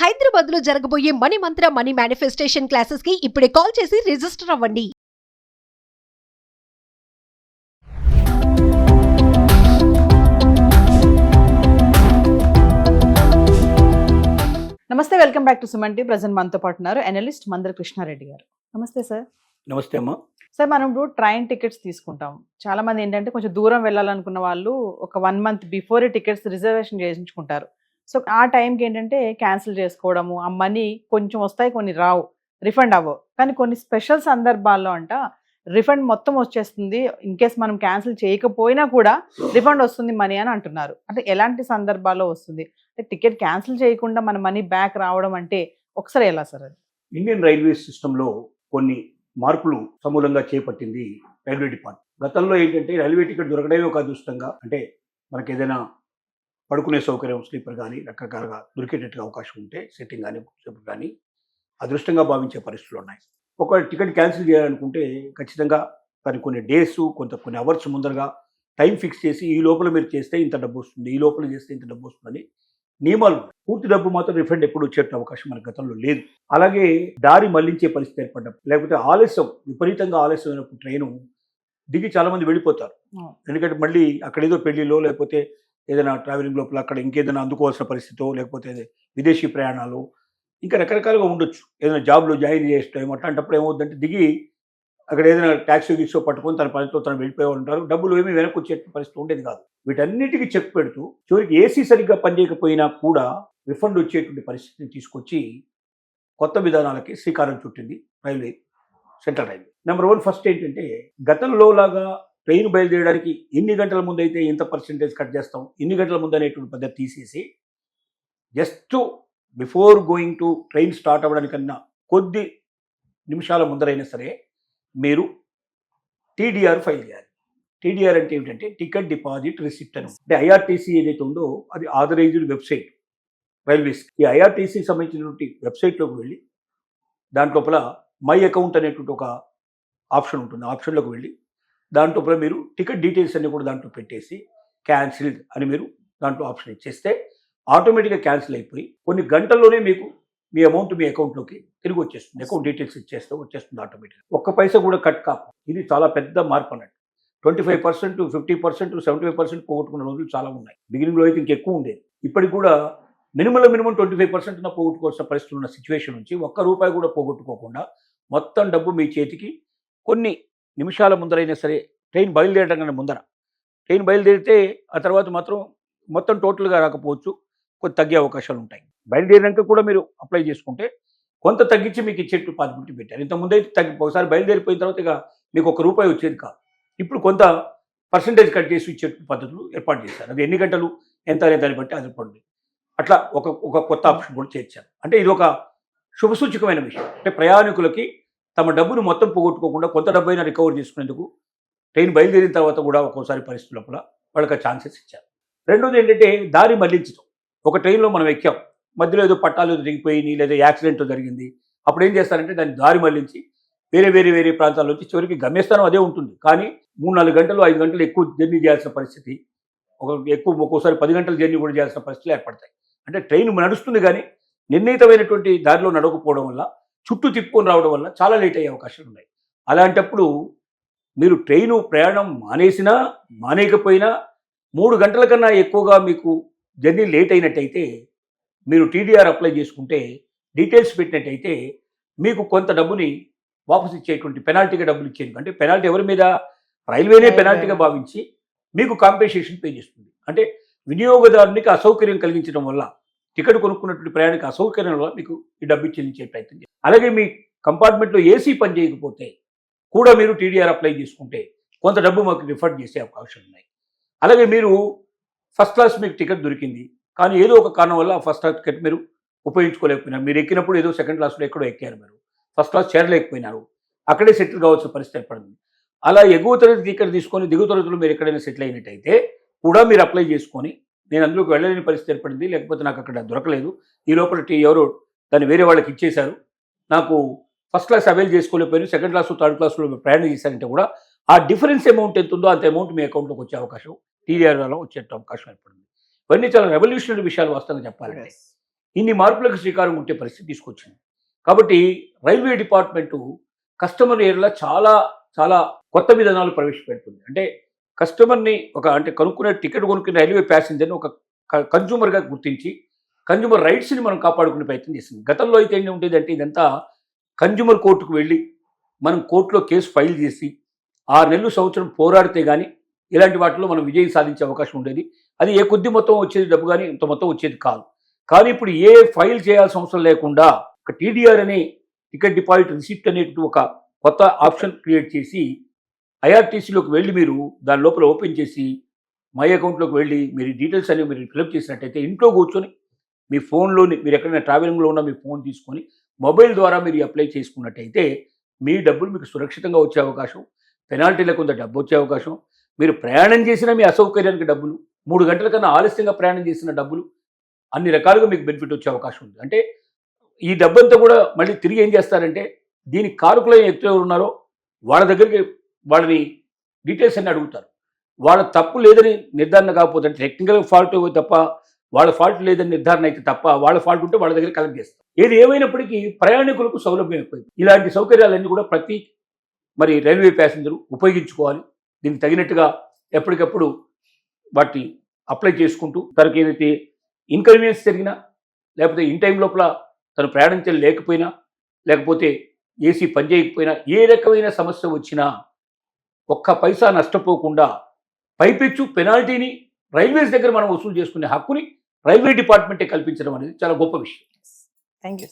హైదరాబాద్ లో జరగబోయే మనీ మంత్ర money manifestation classes కి ఇప్పుడే కాల్ చేసి రిజిస్టర్ అవ్వండి. నమస్తే, welcome back to Suman TV. Present మనతో పాటు ఉన్నారు అనలిస్ట్ మందర కృష్ణారెడ్డి గారు. నమస్తే సార్. నమస్తే అమ్మా. సార్, మనం ఇప్పుడు ట్రైన్ టికెట్స్ తీసుకుంటాం. చాలా మంది ఏంటంటే కొంచెం దూరం వెళ్ళాలనుకున్న వాళ్ళు ఒక 1 month బిఫోరే టికెట్స్ రిజర్వేషన్ చేయించుకుంటారు. సో ఆ టైంకి ఏంటంటే క్యాన్సిల్ చేసుకోవడము, ఆ మనీ కొంచెం వస్తాయి, కొన్ని రావు, రిఫండ్ అవ్వవు. కానీ కొన్ని స్పెషల్ సందర్భాల్లో రిఫండ్ మొత్తం వచ్చేస్తుంది. ఇన్ కేస్ మనం క్యాన్సిల్ చేయకపోయినా కూడా రిఫండ్ వస్తుంది మనీ అని అంటున్నారు. అంటే ఎలాంటి సందర్భాల్లో వస్తుంది? అంటే టికెట్ క్యాన్సిల్ చేయకుండా మన మనీ బ్యాక్ రావడం అంటే ఒకసారి ఎలా సార్ అది? ఇండియన్ రైల్వే సిస్టంలో కొన్ని మార్పులు సమూలంగా చేపట్టింది రైల్వే డిపార్ట్మెంట్. గతంలో ఏంటంటే రైల్వే టికెట్ దొరకడమే ఒక అదృష్టంగా, అంటే మనకి ఏదైనా పడుకునే సౌకర్యం స్లీపర్ కానీ రకరకాలుగా దొరికేటట్టుగా అవకాశం ఉంటే సెట్టింగ్ కానీ స్లీపర్ కానీ అదృష్టంగా భావించే పరిస్థితులు ఉన్నాయి. ఒక టికెట్ క్యాన్సిల్ చేయాలనుకుంటే ఖచ్చితంగా దానికి కొన్ని డేస్ కొన్ని అవర్స్ ముందరగా టైం ఫిక్స్ చేసి ఈ లోపల మీరు చేస్తే ఇంత డబ్బు వస్తుంది, ఈ లోపల చేస్తే ఇంత డబ్బు వస్తుందని నియమాలు ఉన్నాయి. పూర్తి డబ్బు మాత్రం రిఫండ్ ఎప్పుడు వచ్చే అవకాశం మన గతంలో లేదు. అలాగే దారి మళ్లించే పరిస్థితి ఏర్పడ్డప్పుడు, లేకపోతే విపరీతంగా ఆలస్యమైనప్పుడు ట్రైను దిగి చాలా మంది వెళ్ళిపోతారు. ఎందుకంటే మళ్ళీ అక్కడ ఏదో పెళ్లిలో లేకపోతే ఏదైనా ట్రావెలింగ్ లోపల అక్కడ ఇంకేదైనా అందుకోవాల్సిన పరిస్థితో, లేకపోతే విదేశీ ప్రయాణాలు ఇంకా రకరకాలుగా ఉండొచ్చు. ఏదైనా జాబ్లో జాయిన్ చేసే అట్లాంటప్పుడు ఏమవుతుందంటే దిగి అక్కడ ఏదైనా ట్యాక్సీ గిక్సో పట్టుకొని తన పనితో తను వెళ్ళిపోయి ఉంటారు. డబ్బులు ఏమీ వెనక్కి వచ్చే పరిస్థితి ఉండేది కాదు. వీటన్నిటికీ చెక్ పెడుతూ చివరికి ఏసీ సరిగ్గా పనిచేయకపోయినా కూడా రిఫండ్ వచ్చేటువంటి పరిస్థితిని తీసుకొచ్చి కొత్త విధానాలకి శ్రీకారం చుట్టింది సెంట్రల్ రైల్వే. నెంబర్ 1 ఫస్ట్ ఏంటంటే, గతంలో లాగా ట్రైన్ బయలుదేరడానికి ఎన్ని గంటల ముందు అయితే ఎంత పర్సెంటేజ్ కట్ చేస్తాం, ఎన్ని గంటల ముందు అనేటువంటి పద్ధతి తీసేసి just before going to train start అవ్వడానికన్నా కొద్ది నిమిషాల ముందరైనా సరే మీరు టీడీఆర్ ఫైల్ చేయాలి. టీడీఆర్ అంటే ఏమిటంటే టికెట్ డిపాజిట్ రిసిప్ట్ అని. అంటే ఐఆర్టీసీ ఏదైతే ఉందో అది ఆథరైజ్డ్ వెబ్సైట్ రైల్వేస్. ఈ ఐఆర్టీసీకి సంబంధించినటువంటి వెబ్సైట్లోకి వెళ్ళి దాంట్లోపల మై అకౌంట్ అనేటువంటి ఒక ఆప్షన్ ఉంటుంది. ఆప్షన్లోకి వెళ్ళి దాంట్లో మీరు టికెట్ డీటెయిల్స్ అన్ని కూడా దాంట్లో పెట్టేసి క్యాన్సిల్డ్ అని మీరు దాంట్లో ఆప్షన్ ఇచ్చేస్తే ఆటోమేటిక్గా క్యాన్సిల్ అయిపోయి కొన్ని గంటల్లోనే మీకు మీ అమౌంట్ మీ అకౌంట్లోకి తిరిగి వచ్చేస్తుంది. అకౌంట్ డీటెయిల్స్ వచ్చేస్తుంది ఆటోమేటిక్గా. ఒక్క పైసా కూడా కట్ కాకు. ఇది చాలా పెద్ద మార్పు అన్నట్టు. 25%, 50%, 75% పోగొట్టుకున్న రోజులు చాలా ఉన్నాయి. బిగినింగ్లో అయితే ఇంకెక్కువ ఉండేది. ఇప్పటికి కూడా మినిమం 25% పోగొట్టుకోవాల్సిన పరిస్థితులు ఉన్న సిచ్యువేషన్ నుంచి ₹1 కూడా పోగొట్టుకోకుండా మొత్తం డబ్బు మీ చేతికి కొన్ని నిమిషాల ముందరైనా సరే, ట్రైన్ బయలుదేరడం కన్నా ముందర, ట్రైన్ బయలుదేరితే ఆ తర్వాత మాత్రం మొత్తం టోటల్గా రాకపోవచ్చు, కొంత తగ్గే అవకాశాలు ఉంటాయి. బయలుదేరినాక కూడా మీరు అప్లై చేసుకుంటే కొంత తగ్గించి మీకు ఇచ్చేట్టు పాసిబిలిటీ పెట్టారు. ఇంతకుముందైతే ఒకసారి బయలుదేరిపోయిన తర్వాత ఇక మీకు ₹1 వచ్చేది కాదు. ఇప్పుడు కొంత పర్సంటేజ్ కట్ చేసి ఇచ్చేట్టు పద్ధతులు ఏర్పాటు చేశారు. అది ఎన్ని గంటలు ఎంత అనే దాన్ని బట్టి అది పడుతుంది. అట్లా ఒక కొత్త ఆప్షన్ కూడా చేర్చారు. అంటే ఇది ఒక శుభసూచకమైన విషయం. అంటే ప్రయాణికులకి తమ డబ్బును మొత్తం పోగొట్టుకోకుండా కొంత డబ్బైనా రికవర్ చేసుకునేందుకు ట్రైన్ బయలుదేరిన తర్వాత కూడా ఒక్కోసారి పరిస్థితుల లోపల వాళ్ళకి ఛాన్సెస్ ఇచ్చారు. రెండోది ఏంటంటే దారి మళ్లించడం. ఒక ట్రైన్లో మనం ఎక్కాం, మధ్యలో ఏదో పట్టాలు దిగిపోయినాయి లేదా యాక్సిడెంట్ జరిగింది. అప్పుడు ఏం చేస్తారంటే దాన్ని దారి మళ్లించి వేరే ప్రాంతాల నుంచి చివరికి గమ్యస్థానం అదే ఉంటుంది, కానీ 3-4 గంటలు 5 గంటలు ఎక్కువ జర్నీ చేయాల్సిన పరిస్థితి, ఒక్కోసారి 10 గంటల జర్నీ కూడా చేయాల్సిన పరిస్థితులు ఏర్పడతాయి. అంటే ట్రైన్ నడుస్తుంది కానీ నిర్ణీతమైనటువంటి దారిలో నడవకపోవడం వల్ల, చుట్టూ తిప్పుకొని రావడం వల్ల చాలా లేట్ అయ్యే అవకాశాలు ఉన్నాయి. అలాంటప్పుడు మీరు ట్రైను ప్రయాణం మానేయకపోయినా 3 గంటల కన్నా ఎక్కువగా మీకు జర్నీ లేట్ అయినట్టయితే మీరు టీడీఆర్ అప్లై చేసుకుంటే, డీటెయిల్స్ పెట్టినట్టయితే మీకు కొంత డబ్బుని వాపసు ఇచ్చేటువంటి, పెనాల్టీగా డబ్బులు ఇచ్చేది. అంటే పెనాల్టీ ఎవరి మీద? రైల్వేనే పెనాల్టీగా భావించి మీకు కాంపెన్సేషన్ పే చేస్తుంది. అంటే వినియోగదారునికి అసౌకర్యం కలిగించడం వల్ల, టికెట్ కొనుక్కున్నటువంటి ప్రయాణిక అసౌకర్యం వల్ల మీకు ఈ డబ్బు చెల్లించే ప్రయత్నం చేస్తారు. అలాగే మీ కంపార్ట్మెంట్లో ఏసీ పని చేయకపోతే కూడా మీరు టీడీఆర్ అప్లై చేసుకుంటే కొంత డబ్బు మాకు రిఫండ్ చేసే అవకాశాలు ఉన్నాయి. అలాగే మీరు ఫస్ట్ క్లాస్ మీకు టికెట్ దొరికింది, కానీ ఏదో ఒక కారణం వల్ల ఫస్ట్ క్లాస్ టికెట్ మీరు ఉపయోగించుకోలేకపోయినారు. మీరు ఎక్కినప్పుడు ఏదో సెకండ్ క్లాస్లో ఎక్కడో ఎక్కారు, మీరు ఫస్ట్ క్లాస్ చేరలేకపోయినారు, అక్కడే సెటిల్ కావాల్సిన పరిస్థితి ఏర్పడింది. అలా ఎగువ తరగతి టికెట్ తీసుకొని దిగువ తరగతిలో మీరు ఎక్కడైనా సెటిల్ అయినట్టయితే కూడా మీరు అప్లై చేసుకొని, నేను అందులోకి వెళ్ళలేని పరిస్థితి ఏర్పడింది, లేకపోతే నాకు అక్కడ దొరకలేదు, ఈ లోపల ఎవరో దాన్ని వేరే వాళ్ళకి ఇచ్చేశారు, నాకు ఫస్ట్ క్లాస్ అవైల్ చేసుకోలేకపోయారు, సెకండ్ క్లాస్ 3rd క్లాస్లో ప్రయాణం చేశారంటే కూడా ఆ డిఫరెన్స్ అమౌంట్ ఎంత ఉందో అంత అమౌంట్ మీ అకౌంట్లోకి వచ్చే అవకాశం, టీడీఆర్ వల్ల వచ్చే అవకాశం ఏర్పడింది. ఇవన్నీ చాలా రెవల్యూషనరీ విషయాలు వాస్తవంగా చెప్పాలంటే. ఇన్ని మార్పులకు శ్రీకారం చుట్టే పరిస్థితి తీసుకొచ్చింది. కాబట్టి రైల్వే డిపార్ట్మెంటు కస్టమర్ ఏరియాలో చాలా చాలా కొత్త విధానాలు ప్రవేశపెడుతుంది. అంటే కస్టమర్ని అంటే కొనుక్కునే టికెట్ కొనుక్కునే రైల్వే ప్యాసింజర్ని ఒక కన్జ్యూమర్గా గుర్తించి కన్జ్యూమర్ రైట్స్ని మనం కాపాడుకునే ప్రయత్నం చేస్తుంది. గతంలో అయితే ఏంటి ఉండేదంటే ఇదంతా కన్జ్యూమర్ కోర్టుకు వెళ్ళి మనం కోర్టులో కేసు ఫైల్ చేసి 6 నెలలు సంవత్సరం పోరాడితే కానీ ఇలాంటి వాటిలో మనం విజయం సాధించే అవకాశం ఉండేది. అది ఏ కొద్ది మొత్తం వచ్చేది డబ్బు కానీ ఇంత మొత్తం వచ్చేది కాదు. కానీ ఇప్పుడు ఏ ఫైల్ చేయాల్సిన అవసరం లేకుండా ఒక టీడీఆర్ అనే టికెట్ డిపాజిట్ రిసిప్ట్ అనేటువంటి ఒక కొత్త ఆప్షన్ క్రియేట్ చేసి ఐఆర్టీసీలోకి వెళ్ళి మీరు దాని లోపల ఓపెన్ చేసి మై అకౌంట్లోకి వెళ్ళి మీరు డీటెయిల్స్ అనేవి మీరు ఫిలప్ చేసినట్టయితే ఇంట్లో కూర్చొని మీ ఫోన్లోని మీరు ఎక్కడైనా ట్రావెలింగ్లో ఉన్న మీ ఫోన్ తీసుకొని మొబైల్ ద్వారా మీరు అప్లై చేసుకున్నట్టయితే మీ డబ్బులు మీకు సురక్షితంగా వచ్చే అవకాశం, పెనాల్టీలకు కొంత డబ్బు వచ్చే అవకాశం, మీరు ప్రయాణం చేసిన మీ అసౌకర్యానికి డబ్బులు, 3 గంటల కన్నా ఆలస్యంగా ప్రయాణం చేసిన డబ్బులు, అన్ని రకాలుగా మీకు బెనిఫిట్ వచ్చే అవకాశం ఉంది. అంటే ఈ డబ్బంతా కూడా మళ్ళీ తిరిగి ఏం చేస్తారంటే దీనికి కారకులైన వ్యక్తులు ఎవరు ఉన్నారో వాళ్ళ దగ్గరికి వాళ్ళని డీటెయిల్స్ అన్ని అడుగుతారు. వాళ్ళ తప్పు లేదని నిర్ధారణ కాకపోతే టెక్నికల్ ఫాల్ట్ తప్ప వాళ్ళ ఫాల్ట్ లేదని నిర్ధారణ అయితే తప్ప వాళ్ళ ఫాల్ట్ ఉంటే వాళ్ళ దగ్గర కలెక్ట్ చేస్తారు. ఏది ఏమైనప్పటికీ ప్రయాణికులకు సౌలభ్యం ఎక్కువైంది. ఇలాంటి సౌకర్యాలన్నీ కూడా ప్రతి రైల్వే ప్యాసింజరు ఉపయోగించుకోవాలి. దీనికి తగినట్టుగా ఎప్పటికప్పుడు వాటి అప్లై చేసుకుంటూ తనకి ఏదైతే ఇన్కన్వీనియన్స్ జరిగినా లేకపోతే ఇన్ టైం లోపల తను ప్రయాణించలేకపోయినా లేకపోతే ఏసీ పనిచేయకపోయినా ఏ రకమైన సమస్య వచ్చినా ఒక్క పైసా నష్టపోకుండా పైపెచ్చు పెనాల్టీని రైల్వేస్ దగ్గర మనం వసూలు చేసుకునే హక్కుని రైల్వే డిపార్ట్మెంటే కల్పించడం అనేది చాలా గొప్ప విషయం. Thank you.